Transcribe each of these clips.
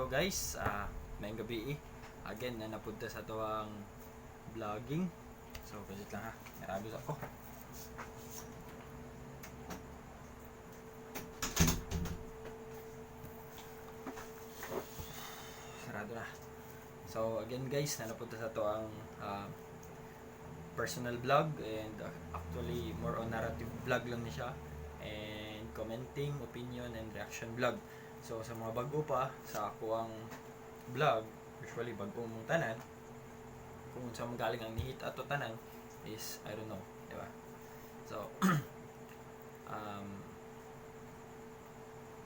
Hello guys, may gabi again na napunta sa tuwang vlogging. So kasit lang ha, narabos ako. Sarado na. So again guys, na napunta sa tuwang personal vlog and actually more on narrative vlog lang ni siya and commenting, opinion and reaction vlog. So sa mga bago pa sa ako ang vlog, usually bago mong tanan, kung saan magaling ang nihit ato tanan is I don't know, di ba? So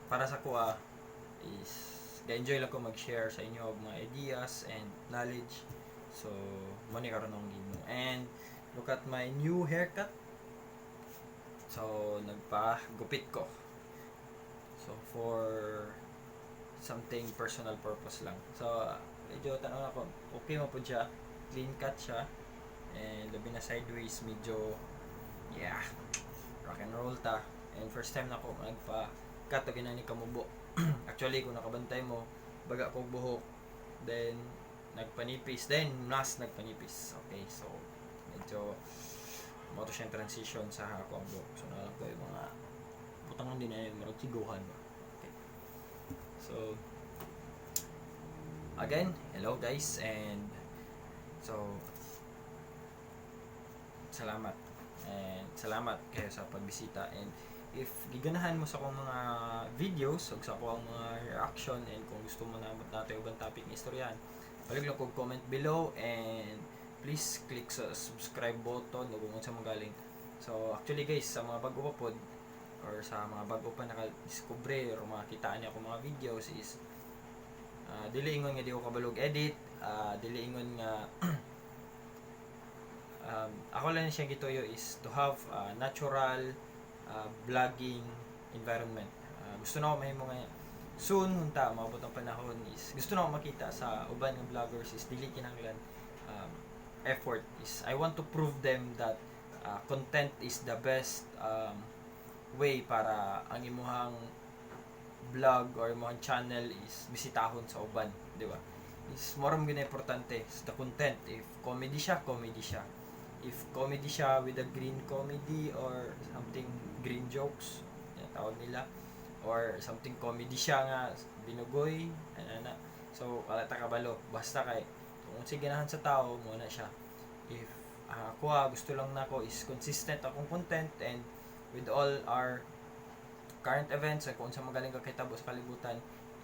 para sa kuha is ga-enjoy lang ko mag-share sa inyo og mga ideas and knowledge. So money karon ang gimo. And look at my new haircut. So nagpa-gupit ko. So for something personal purpose lang. So medyo tanong ako, okay mo po siya, clean cut siya, and labi na sideways, medyo rock and roll ta. And first time na ako nagpa-cut o ginani kamubo. Actually kung nakabantay mo, baga ko buhok, then nagpanipis, then mas nagpanipis. Okay, so medyo mo to siyang transition sa ako ang buhok. So nalang ko yung mga butangan din na yung marag tiguhan ba. Okay. So again, hello guys, and so salamat kayo sa pagbisita. And if giganahan mo sa akong mga videos o sa akong mga reaction, and kung gusto mo na natin ubang topic ng istoryahan, balik lang kong comment below, and please click sa subscribe button o kung saan magaling. So actually guys, sa mga bago pa pod or sa mga bago pa nakadiscover or makakita niya akong mga videos is dili ingon nga di ko kabalog edit, dili ingon nga ako lang siya gituyo is to have natural vlogging environment. Gusto na ako mahimo nga soon hunta maabot ang panahon is gusto na ako makita sa uban ng vloggers is dili kinahanglan effort, is I want to prove them that content is the best way para ang imuhang vlog or imuhang channel is bisitahon sa uban, di ba? Is more ang importante is the content. If comedy siya, if comedy siya with a green comedy or something green jokes yan tawag nila, or something comedy siya nga binugoy ana. So kalata kabalo basta kay kung siganahan sa tao mo na siya. If ako gusto lang nako is consistent akong content, and with all our current events kung sa magaling kakitabo sa kalibutan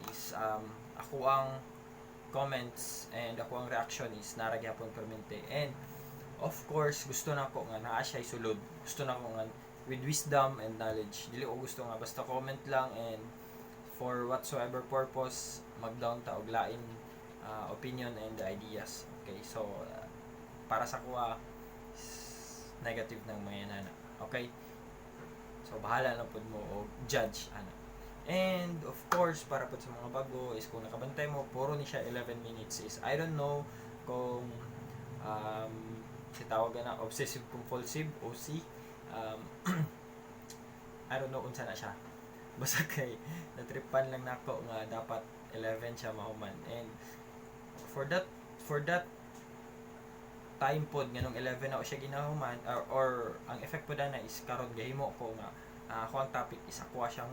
is ako ang comments and ako ang reaction is naragyapon permente. And of course gusto na ko nga naa siya isulod, gusto na ko nga with wisdom and knowledge. Dili ko gusto nga basta comment lang and for whatsoever purpose mag-down ta og lain opinion and ideas. Okay, so para sa kuha negative ng mga yanana. Okay, so bahala na po mo o judge ana. And of course para po sa mga bago is kung nakabantay mo puro ni siya 11 minutes is I don't know kung si tawagan na obsessive compulsive OC, I don't know unsa na siya, basta kay natripan lang nako nga dapat 11 siya mahuman. And for that time pod nganong 11 na o siya ginahuman, or ang effect po na is karon gahimo ko nga ako ang topic is ako siyang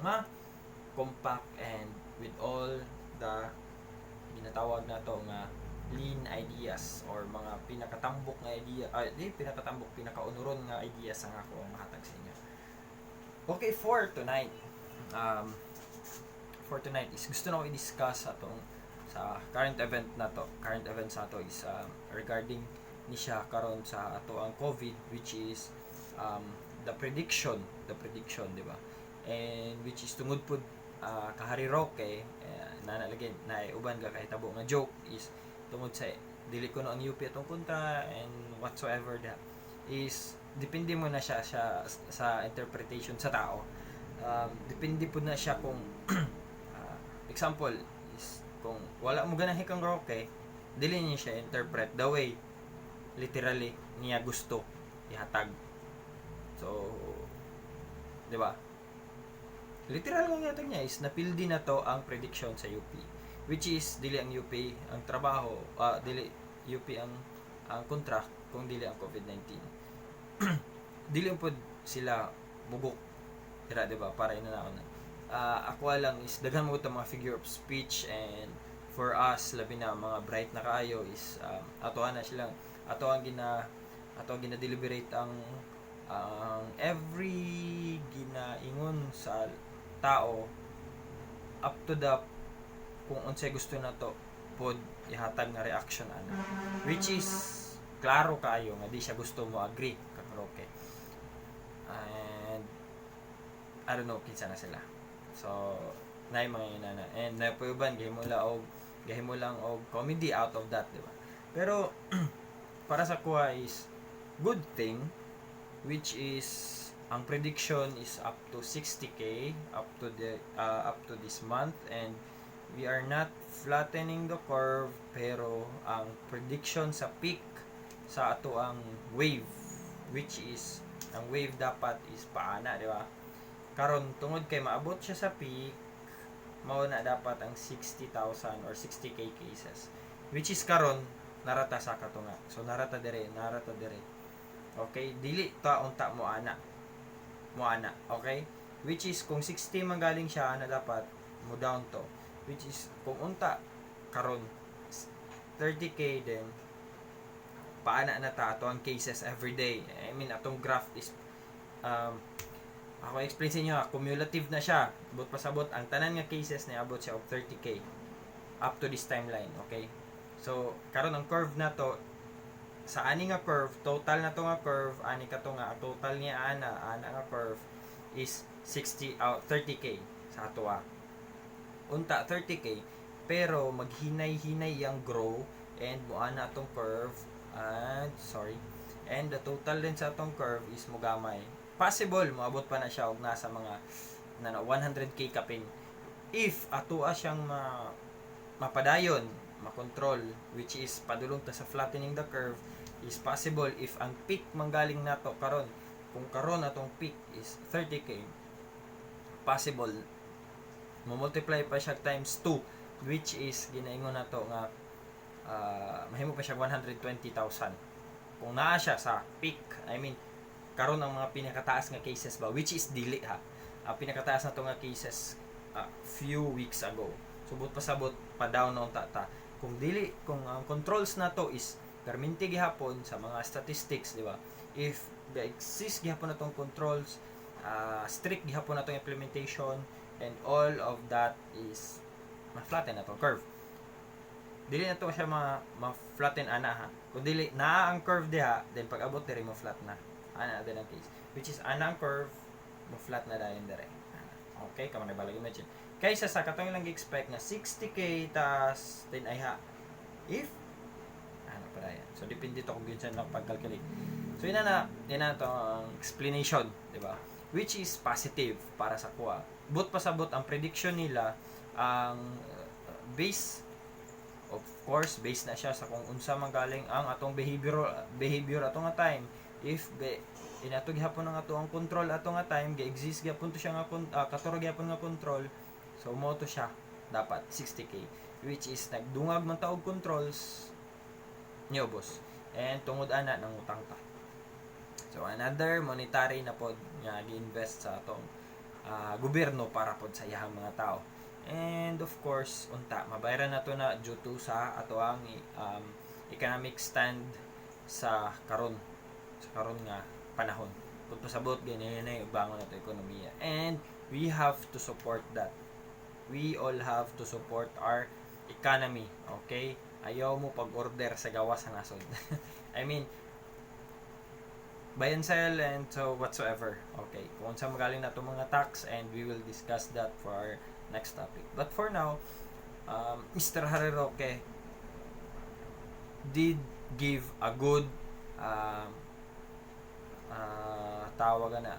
compact and with all the ginatawag na to nga lean ideas or mga pinakatambok nga idea, pinakaunuron nga ideas ang ako ang mahatag sa inyo. Okay, for tonight is gusto na ko i-discuss atong sa current event sa to is regarding ni siya karon sa ato ang COVID, which is the prediction, di ba? And which is tungod pud kahari Roque nanalagay na uban ka kahitabo nga joke is tungod sa dili ko no ang UP atong kontra and whatsoever that is depende mo na siya sa interpretation sa tao. Depende po na siya kung example is kung wala mo ganahi kang Roque, dili niya siya interpret the way literally niya gusto ihatag. So di ba? Literal nga yata niya is napildi na to ang prediction sa UP. which is dili ang UP ang trabaho, dili UP ang contract kung dili ang COVID-19. Dili po sila bugok dira, di ba, para inanaon na. Ako lang is daghan mo mga figure of speech, and for us labi na mga bright na kaayo is atoan na silang ato ang gina-deliberate ang every ginaingon sa tao up to the kung unsay gusto na to pod ihatag nga reaction ana, which is klaro kaayo nga di siya gusto mo agree kang Roque, and I don't know kinsa na sila. So nay mga inana, and napuban gahimo lang og comedy out of that, di ba? Pero para sa kuha is good thing, which is ang prediction is up to 60k up to this month, and we are not flattening the curve, pero ang prediction sa peak sa ato ang wave, which is ang wave dapat is paana, di ba? Karon tungod kay maabot siya sa peak, mao na dapat ang 60,000 or 60k cases, which is karon narata sa katunga. So narata dire. Okay, dili ta unta mo ana. Okay? Which is kung 60 manggaling siya na dapat mo down to. Which is kung unta karon 30k then paana na ta ato ang cases every day. I mean atong graph is ako explain sa inyo, cumulative na siya. But pasabot ang tanan nga cases na abot siya of 30k up to this timeline, okay? So karon ang curve na to sa ani nga curve, total na to nga curve, ani ka to nga total niya ana nga curve is 30k sa ato unta 30k, pero maghinay-hinay yang grow and moana atong curve, and the total din sa atong curve is mogamay. Possible moabot pa na siya og nasa mga 100k kapin if atoa siyang mapadayon, makontrol, which is padulong ta sa flattening the curve is possible if ang peak manggaling nato karon, kung karon atong peak is 30k, possible mo multiply pa siya times 2, which is ginaingon nato nga mahimo pa siya 120,000 kung naa siya sa peak. I mean karon ang mga pinakataas nga cases ba, which is dili ang pinakataas na to nga cases few weeks ago. Subot pasabot pa down on ta. Kung dili, kung ang controls na to is perminti gihapon sa mga statistics, di ba? If exist gihapon na tong controls, strict gihapon na tong implementation, and all of that is ma-flatten na tong curve. Dili na to siya ma-flatten ana Kung dili naa ang curve diha, then pag abot diri mo flat na. Ana din ang case. Which is ana ang curve mo flat na dayon dire. Okay, kamo na balag imagine. Kaysa sa katong lang expect na 60k tas 10 ay if ano para yan. So depende to kung ginsan lang pag-calculate. So ina na to ang explanation, di ba? Which is positive para sa kuha. But pasabot ang prediction nila ang base, of course based na siya sa kung unsa man galing ang atong behavior atong nga time. If inatog gihapon ang ato ang control ato nga time, gi-exist gihapon to siya nga katurog gihapon nga control. So mo to siya dapat 60k, which is nagdungag man ta og controls niyo boss, and tungod ana nang utang ta. So another monetary na pod nga gi-invest sa atong gobyerno para pod sa iyang mga tao. And of course unta mabayaran nato na due to sa ato ang economic stand sa karon nga panahon. Kung pasabot ganyan na bangon nato ekonomiya, and we have to support that. We all have to support our economy, okay? Ayaw mo pag-order sa gawas sa nasod. I mean, buy and sell and so whatsoever. Okay, kung saan magaling na itong mga tax, and we will discuss that for our next topic. But for now, Mr. Roque did give a good tawagan na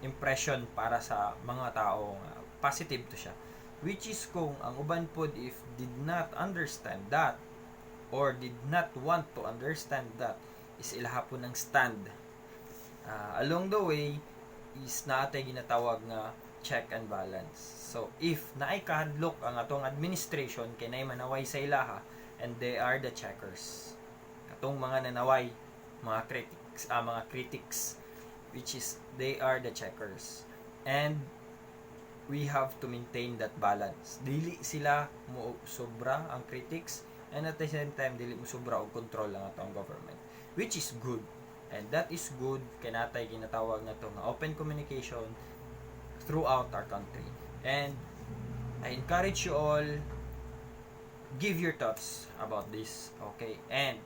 impression para sa mga tao. Positive to siya, which is kung ang uban pod if did not understand that or did not want to understand that is ilahapon ng stand along the way is naatay ginatawag nga check and balance. So if naay kahadlok ang atong administration kay naay manaway sa ilaha, and they are the checkers. Katong mga nanaway, mga critics, which is they are the checkers. And we have to maintain that balance. Dili sila mo sobra ang critics, and at the same time dili mo sobra og control ang atong government, which is good. And that is good kay natay ginatawag na to nga open communication throughout our country. And I encourage you all, give your thoughts about this, okay? And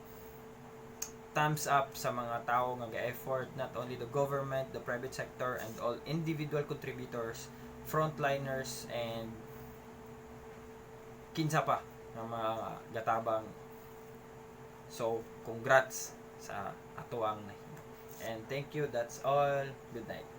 thumbs up sa mga tao nga ga-effort, not only the government, the private sector, and all individual contributors, frontliners, and kinsa pa ng mga gatabang. So, congrats sa atuang nahimo. And thank you, that's all. Good night.